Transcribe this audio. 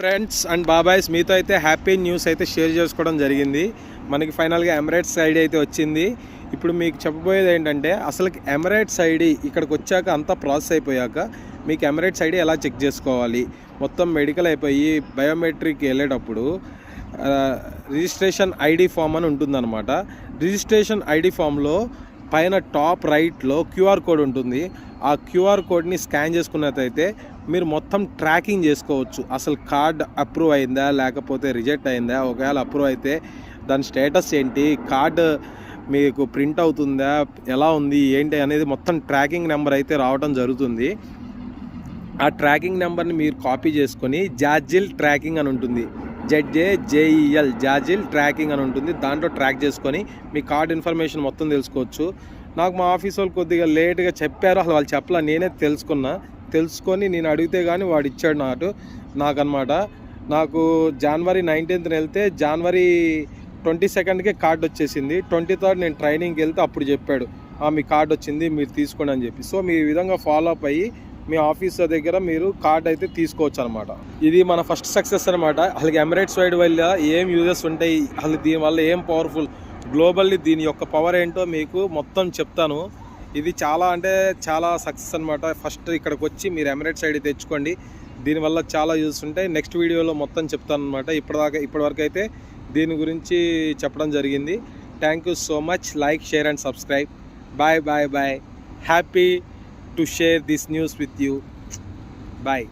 Friends and Babai's, మీతో అయితే happy news అయితే షేర్ చేసుకోవడం జరిగింది. మనకి ఫైనల్గా ఎమిరేట్స్ ఐడి అయితే వచ్చింది. ఇప్పుడు మీకు చెప్పబోయేది ఏంటంటే, అసలు ఎమిరేట్స్ ఐడి ఇక్కడికి వచ్చాక అంతా ప్రాసెస్ అయిపోయాక మీకు ఎమిరేట్స్ ఐడి ఎలా చెక్ చేసుకోవాలి, మొత్తం మెడికల్ అయిపోయి బయోమెట్రిక్ వెళ్ళేటప్పుడు రిజిస్ట్రేషన్ ఐడి ఫామ్ అని ఉంటుందన్నమాట. రిజిస్ట్రేషన్ ఐడి ఫామ్లో పైన టాప్ రైట్లో క్యూఆర్ కోడ్ ఉంటుంది. ఆ క్యూఆర్ కోడ్ని స్కాన్ చేసుకున్నట్టయితే మీరు మొత్తం ట్రాకింగ్ చేసుకోవచ్చు. అసలు కార్డ్ అప్రూవ్ అయిందా లేకపోతే రిజెక్ట్ అయిందా, ఒకవేళ అప్రూవ్ అయితే దాని స్టేటస్ ఏంటి, కార్డు మీకు ప్రింట్ అవుతుందా, ఎలా ఉంది ఏంటి అనేది మొత్తం ట్రాకింగ్ నెంబర్ అయితే రావడం జరుగుతుంది. ఆ ట్రాకింగ్ నెంబర్ని మీరు కాపీ చేసుకొని జాజిల్ ట్రాకింగ్ అని ఉంటుంది, ZJJEL జాజిల్ ట్రాకింగ్ అని ఉంటుంది. దాంట్లో ట్రాక్ చేసుకొని మీ కార్డ్ ఇన్ఫర్మేషన్ మొత్తం తెలుసుకోవచ్చు. నాకు మా ఆఫీస్ వాళ్ళు కొద్దిగా లేట్గా చెప్పారు, అసలు వాళ్ళు చెప్పలే, నేనే తెలుసుకొని నేను అడిగితే కానీ వాడు ఇచ్చాడు నాకనమాట. నాకు జనవరి 19th వెళ్తే జనవరి 22కే కార్డు వచ్చేసింది. 23rd నేను ట్రైనింగ్కి వెళ్తే అప్పుడు చెప్పాడు, మీ కార్డు వచ్చింది మీరు తీసుకోండి అని చెప్పి. సో మీ విధంగా ఫాలో అప్ అయ్యి మీ ఆఫీసర్ దగ్గర మీరు కార్డ్ అయితే తీసుకోవచ్చు అనమాట. ఇది మన ఫస్ట్ సక్సెస్ అనమాట. అసలు ఎమిరేట్స్ వైడ్ వల్ల ఏం యూజెస్ ఉంటాయి, అసలు దీనివల్ల ఏం పవర్ఫుల్, గ్లోబల్లీ దీని యొక్క పవర్ ఏంటో మీకు మొత్తం చెప్తాను. ఇది చాలా అంటే చాలా సక్సెస్ అనమాట. ఫస్ట్ ఇక్కడికి వచ్చి మీరు ఎమిరేట్స్ ఐడి తెచ్చుకోండి, దీనివల్ల చాలా యూజెస్ ఉంటాయి. నెక్స్ట్ వీడియోలో మొత్తం చెప్తాను అనమాట. ఇప్పటివరకు అయితే దీని గురించి చెప్పడం జరిగింది. Thank you so much. Like, share and subscribe. Bye. Happy to share this news with you. Bye.